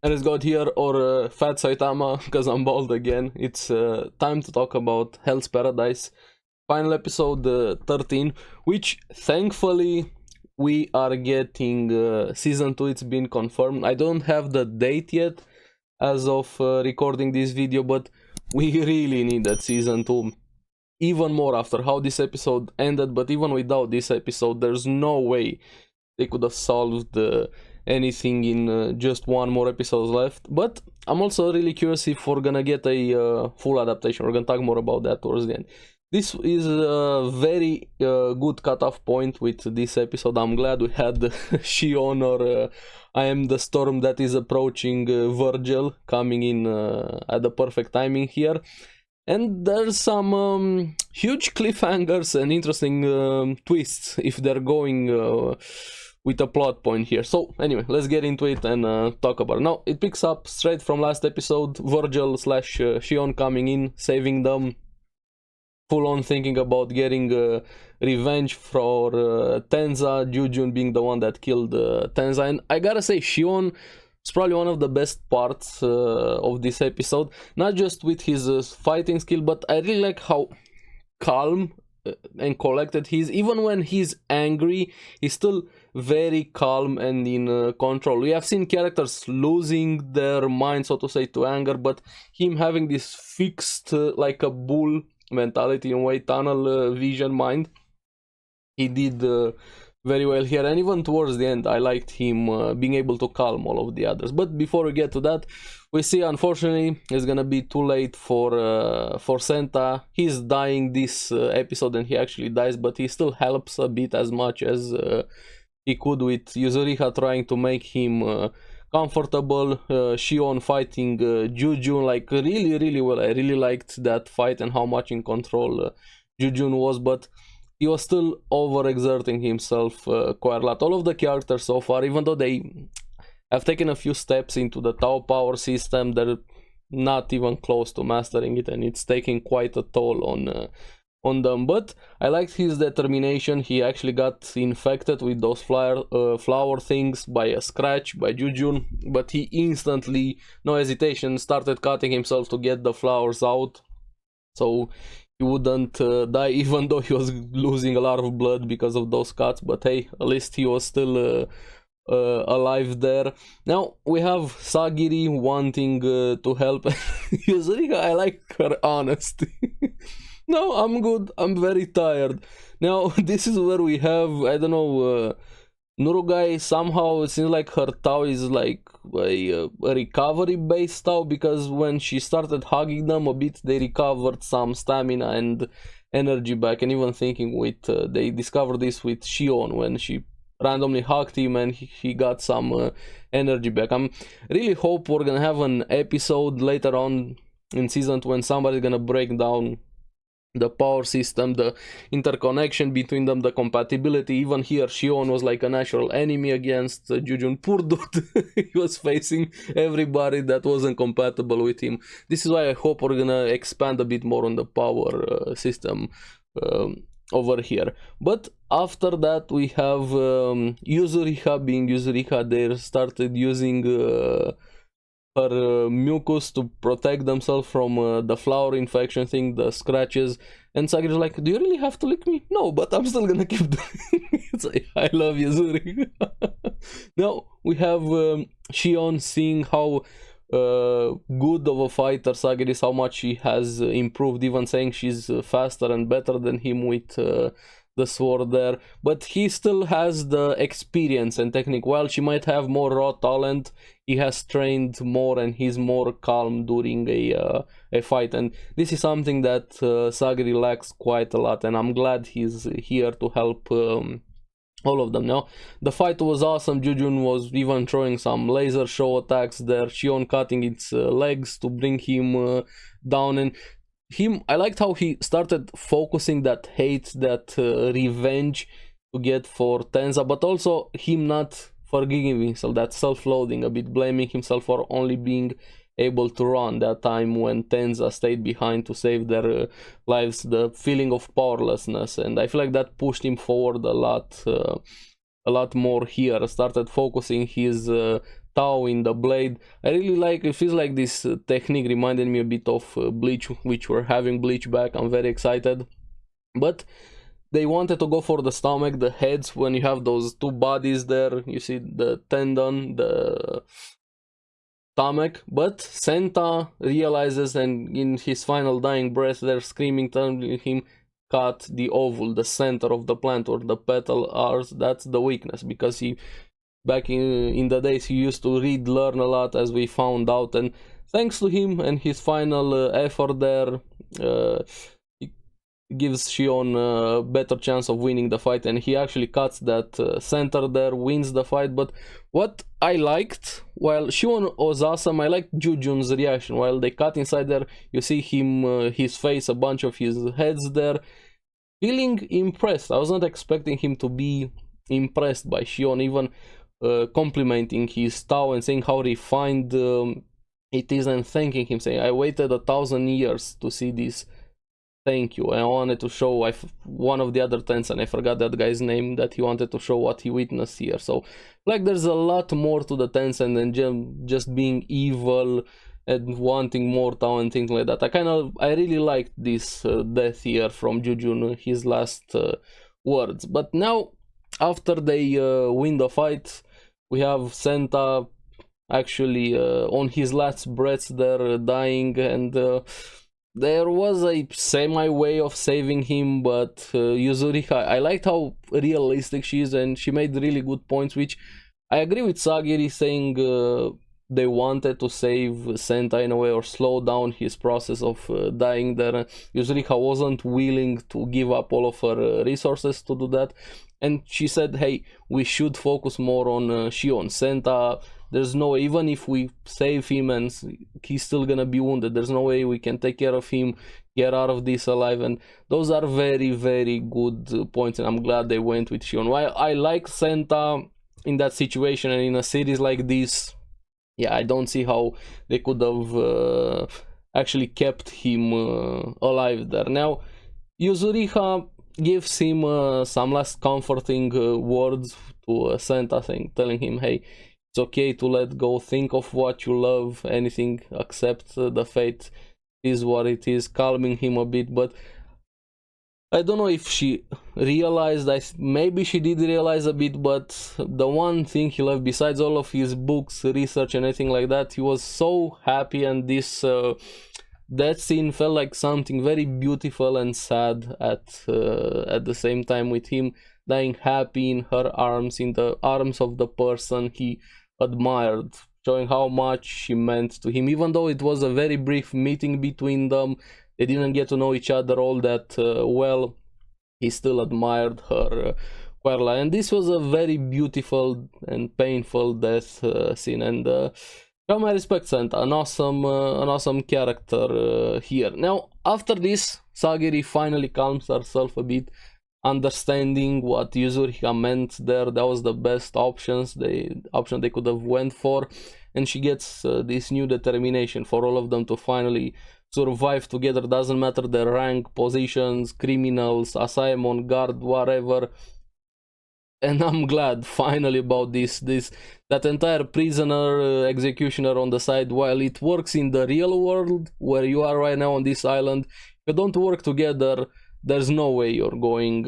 ARESxGOD here, or Fat Saitama, because I'm bald again. It's time to talk about Hell's Paradise, final episode 13, which thankfully we are getting season 2. It's been confirmed. I don't have the date yet as of recording this video, but we really need that season 2 even more after how this episode ended. But even without this episode, there's no way they could have solved anything in just one more episode left. But I'm also really curious if we're gonna get a full adaptation. We're gonna talk more about that towards the end. This is a very good cutoff point with this episode. I'm glad we had Shion, or I am the storm that is approaching, Virgil coming in at the perfect timing here. And there's some huge cliffhangers and interesting twists if they're going with a plot point here. So anyway, let's get into it and talk about it. Now, it picks up straight from last episode. Virgil / Shion coming in, saving them, full on thinking about getting revenge for Tenza, Jujun being the one that killed Tenza. And I gotta say, Shion is probably one of the best parts of this episode, not just with his fighting skill, but I really like how calm and collected he is. Even when he's angry, he's still very calm and in control. We have seen characters losing their mind, so to say, to anger, but him having this fixed like a bull mentality, in a way, tunnel vision mind, he did very well here. And even towards the end, I liked him being able to calm all of the others. But before we get to that, we see, unfortunately, it's gonna be too late for Senta. He's dying this episode, and he actually dies, but he still helps a bit, as much as he could, with Yuzuriha trying to make him comfortable. Shion fighting Jujun like really well. I really liked that fight and how much in control Jujun was, but he was still overexerting himself quite a lot. All of the characters so far, even though they have taken a few steps into the Tau power system, they're not even close to mastering it, and it's taking quite a toll on them. But I liked his determination. He actually got infected with those flower things by a scratch by Jujun, but he instantly, no hesitation, started cutting himself to get the flowers out, so he wouldn't die, even though he was losing a lot of blood because of those cuts. But hey, at least he was still alive there. Now we have Sagiri wanting to help. Yuzuriha, I like her honesty. No, I'm good, I'm very tired. Now this is where we have, I don't know, Nurugai. Somehow it seems like her Tau is like a recovery based Tau, because when she started hugging them a bit, they recovered some stamina and energy back. And even thinking with they discovered this with Shion when she randomly hugged him and he got some energy back. I'm really hope we're gonna have an episode later on in season 2 when somebody's gonna break down the power system, the interconnection between them, the compatibility. Even here, Shion was like a natural enemy against Jujun. Poor dude, he was facing everybody that wasn't compatible with him. This is why I hope we're gonna expand a bit more on the power system over here. But after that, we have Yuzuriha being Yuzuriha. They started using her mucus to protect themselves from the flower infection thing, the scratches. And Sagiri's like, do you really have to lick me? No, but I'm still gonna keep doing it. It's like, I love Yuzuri. Now we have Shion seeing how good of a fighter Sagiri is, how much she has improved, even saying she's faster and better than him with the sword there. But he still has the experience and technique. While she might have more raw talent, he has trained more and he's more calm during a fight. And this is something that Sagiri lacks quite a lot, and I'm glad he's here to help all of them. Now the fight was awesome. Jujun was even throwing some laser show attacks there, Shion cutting its legs to bring him down. And I liked how he started focusing that hate, that revenge to get for Tenza, but also him not forgiving himself, that self-loathing a bit, blaming himself for only being able to run that time when Tenza stayed behind to save their lives, the feeling of powerlessness. And I feel like that pushed him forward a lot more here, started focusing his Tao in the blade. I really like, it feels like this technique reminded me a bit of Bleach, which we're having Bleach back. I'm very excited. But they wanted to go for the stomach, the heads, when you have those two bodies there. You see the tendon, the stomach, but Senta realizes, and in his final dying breath, they're screaming, telling him, cut the oval, the center of the plant, or the petal arch. That's the weakness, because he, back in the days, he used to read, learn a lot, as we found out, and thanks to him and his final effort there, gives Shion a better chance of winning the fight, and he actually cuts that center there, wins the fight. But what I liked, while Shion was awesome, I liked Jujun's reaction. While they cut inside there, you see him, his face, a bunch of his heads there, feeling impressed. I was not expecting him to be impressed by Shion, even complimenting his Tao and saying how refined it is, and thanking him, saying, I waited 1,000 years to see this. Thank you. I wanted to show one of the other Tensen, I forgot that guy's name, that he wanted to show what he witnessed here. So, like, there's a lot more to the Tensen than just being evil and wanting more Tao and things like that. I really liked this death here from Jujun, his last words. But now, after they win the fight, we have Senta actually on his last breaths there, dying, and there was a semi way of saving him, but Yuzuriha, I liked how realistic she is, and she made really good points, which I agree with Sagiri saying they wanted to save Senta in a way, or slow down his process of dying there. Yuzuriha wasn't willing to give up all of her resources to do that, and she said, hey, we should focus more on Shion. Senta, there's no way, even if we save him and he's still gonna be wounded, there's no way we can take care of him, get out of this alive. And those are very, very good points, and I'm glad they went with Shion. While I like Senta in that situation, and in a series like this, yeah, I don't see how they could have actually kept him alive there. Now, Yuzuriha gives him some last comforting words to Senta, telling him, hey, it's okay to let go, think of what you love, anything, accept the fate is what it is, calming him a bit. But I don't know if she realized, maybe she did realize a bit, but the one thing he left, besides all of his books, research and anything like that, he was so happy, and this that scene felt like something very beautiful and sad at the same time, with him dying happy in her arms, in the arms of the person he admired, showing how much she meant to him. Even though it was a very brief meeting between them, they didn't get to know each other all that well, he still admired her quite. And this was a very beautiful and painful death scene, and show my respect, Senta, an awesome character here. Now, after this, Sagiri finally calms herself a bit, understanding what Yuzuriha meant there. That was the best option they could have went for, and she gets this new determination for all of them to finally survive together. Doesn't matter their rank, positions, criminals, assignment, guard, whatever. And I'm glad finally about that entire prisoner executioner on the side. While it works in the real world where you are right now on this island, if you don't work together, there's no way you're going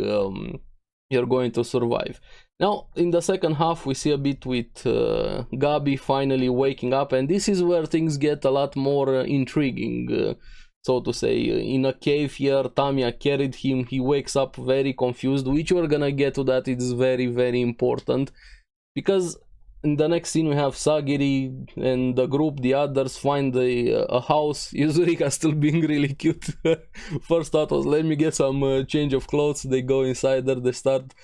to survive. Now, in the second half, we see a bit with Gabi finally waking up, and this is where things get a lot more intriguing, so to say. In a cave here, Tamiya carried him, he wakes up very confused, which we're gonna get to that. It's very, very important, because in the next scene we have Sagiri and the group, the others, find a house. Yuzuriha still being really cute. First thought was, let me get some change of clothes. They go inside there, they start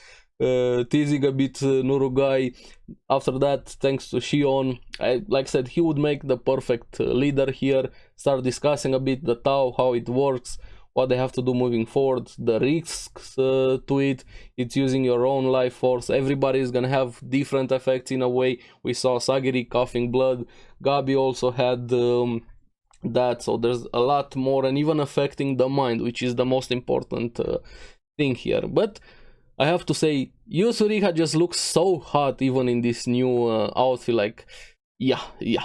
teasing a bit Nurugai. After that, thanks to Shion, like I said, he would make the perfect leader here. Start discussing a bit the Tao, how it works, what they have to do moving forward, the risks to it. It's using your own life force. Everybody is gonna have different effects in a way. We saw Sagiri coughing blood. Gabi also had that, so there's a lot more, and even affecting the mind, which is the most important thing here. But I have to say, Yuzuriha just looks so hot even in this new outfit. Like, yeah,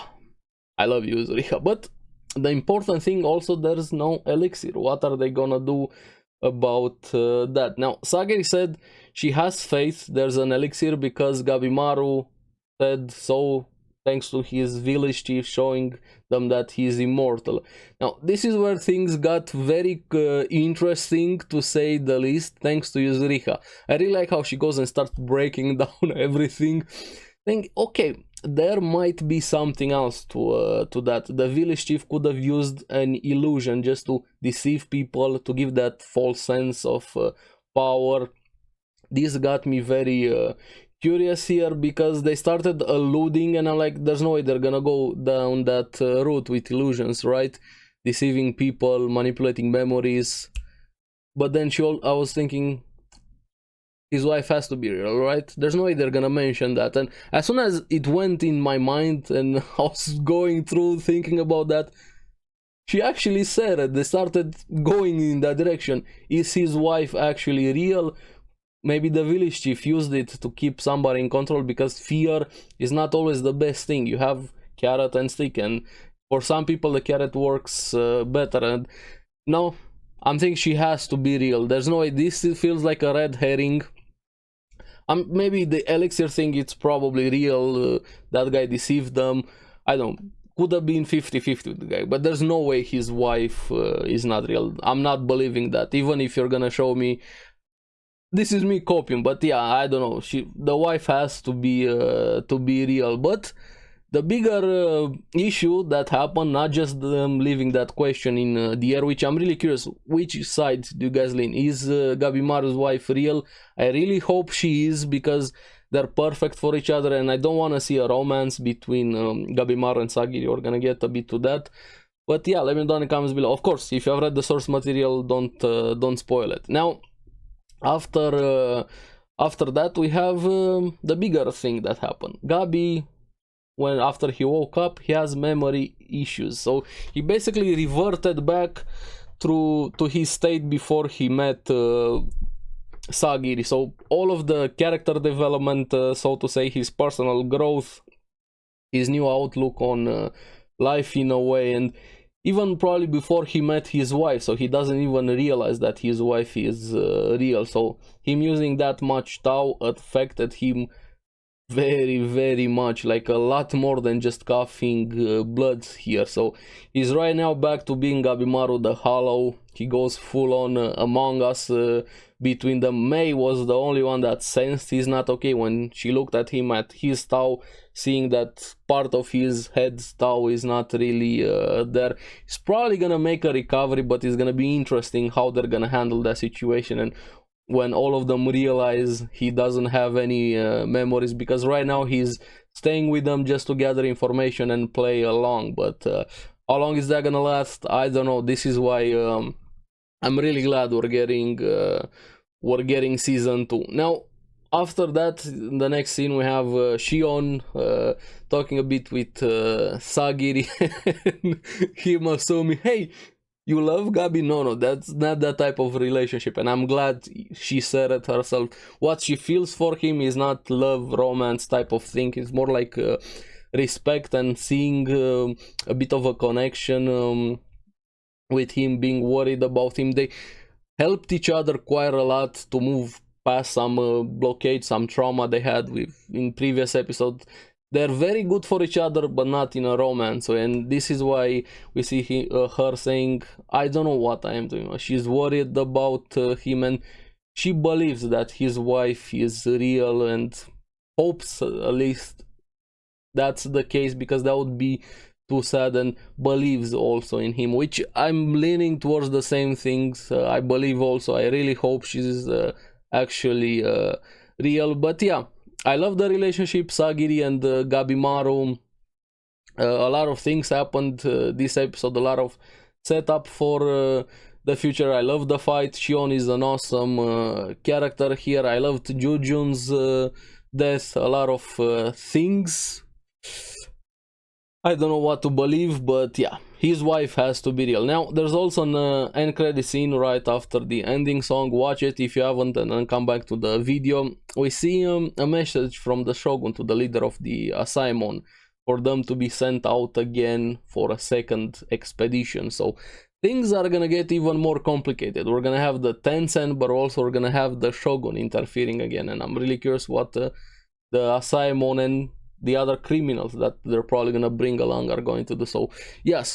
I love you, Zuriha. But the important thing also, there's no elixir. What are they gonna do about that? Now, Sagiri said she has faith there's an elixir because Gabimaru said so, thanks to his village chief showing them that he's immortal. Now, this is where things got very interesting, to say the least, thanks to Yuzuriha. I really like how she goes and starts breaking down everything. Think, okay, there might be something else to that. The village chief could have used an illusion just to deceive people, to give that false sense of power. This got me very curious here, because they started alluding, and I'm like, there's no way they're gonna go down that route with illusions, right? Deceiving people, manipulating memories. But then I was thinking, his wife has to be real, right? There's no way they're gonna mention that. And as soon as it went in my mind and I was going through thinking about that, she actually said it. They started going in that direction. Is his wife actually real? Maybe the village chief used it to keep somebody in control, because fear is not always the best thing. You have carrot and stick, and for some people the carrot works better. And no, I'm thinking she has to be real. There's no way. This feels like a red herring. Maybe the elixir thing, it's probably real. That guy deceived them. I don't know. Could have been 50-50 with the guy, but there's no way his wife is not real. I'm not believing that, even if you're gonna show me. This is me copying, but yeah, I don't know. The wife has to be real. But the bigger issue that happened, not just them leaving that question in the air, which I'm really curious, which side do you guys lean? Is Gabimaru's wife real? I really hope she is, because they're perfect for each other, and I don't want to see a romance between Gabimaru and Sagiri. We're gonna get a bit to that. But yeah, let me know in the comments below. Of course, if you have read the source material, don't spoil it. Now, after that, we have the bigger thing that happened. Gabi, after he woke up, he has memory issues, so he basically reverted back to his state before he met Sagiri. So all of the character development, so to say, his personal growth, his new outlook on life in a way, and even probably before he met his wife, so he doesn't even realize that his wife is real. So him using that much Tao affected him very, very much, like a lot more than just coughing blood here. So he's right now back to being Gabimaru the Hollow. He goes full on Among Us between them. May was the only one that sensed he's not okay when she looked at him at his Tao, seeing that part of his head's Tao is not really there. He's probably gonna make a recovery, but it's gonna be interesting how they're gonna handle that situation, and when all of them realize he doesn't have any memories, because right now he's staying with them just to gather information and play along. But how long is that gonna last? I don't know. This is why I'm really glad we're getting season 2. Now, after that, in the next scene, we have Shion talking a bit with Sagiri, and him assuming, hey, you love Gabi? No, that's not that type of relationship. And I'm glad she said it herself. What she feels for him is not love, romance type of thing. It's more like respect and seeing a bit of a connection with him, being worried about him. They helped each other quite a lot to move past some blockade, some trauma they had in previous episodes. They're very good for each other, but not in a romance. And this is why we see her saying, I don't know what I am doing. She's worried about him, and she believes that his wife is real, and hopes at least that's the case, because that would be too sad, and believes also in him, which I'm leaning towards the same things. I believe also. I really hope she's actually real. But yeah, I love the relationship, Sagiri and Gabimaru. A lot of things happened this episode, a lot of setup for the future. I love the fight. Shion is an awesome character here. I loved Jujun's death. A lot of things. I don't know what to believe, but yeah, his wife has to be real. Now, there's also an end credit scene right after the ending song. Watch it if you haven't, and then come back to the video. We see a message from the Shogun to the leader of the Asaemon. for them to be sent out again for a second expedition. So things are gonna get even more complicated. We're gonna have the Tencent, but also we're gonna have the Shogun interfering again, and I'm really curious what the Asaemon and the other criminals that they're probably gonna bring along are going to do. So yes,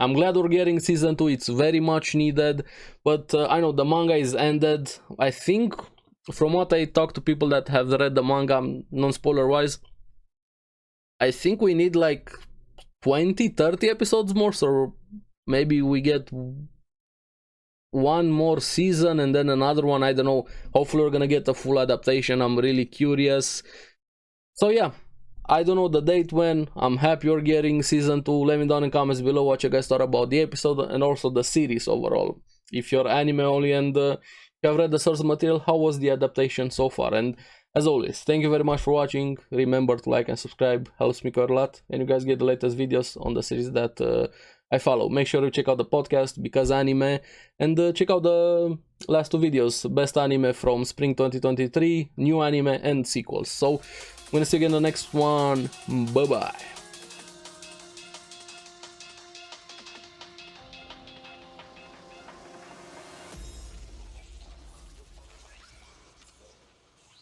I'm glad we're getting season 2. It's very much needed, but I know the manga is ended. I think from what I talk to people that have read the manga, non-spoiler wise, I think we need like 20-30 episodes more, so maybe we get one more season and then another one. I don't know. Hopefully we're gonna get a full adaptation. I'm really curious. So yeah, I don't know the date when. I'm happy you're getting season 2. Let me down in comments below what you guys thought about the episode and also the series overall. If you're anime only and you have read the source material, how was the adaptation so far? And as always, thank you very much for watching. Remember to like and subscribe, helps me quite a lot, and you guys get the latest videos on the series that I follow. Make sure to check out the podcast Because Anime, and check out the last 2 videos, best anime from spring 2023, new anime and sequels. So I'm gonna see you again in the next one. Bye bye.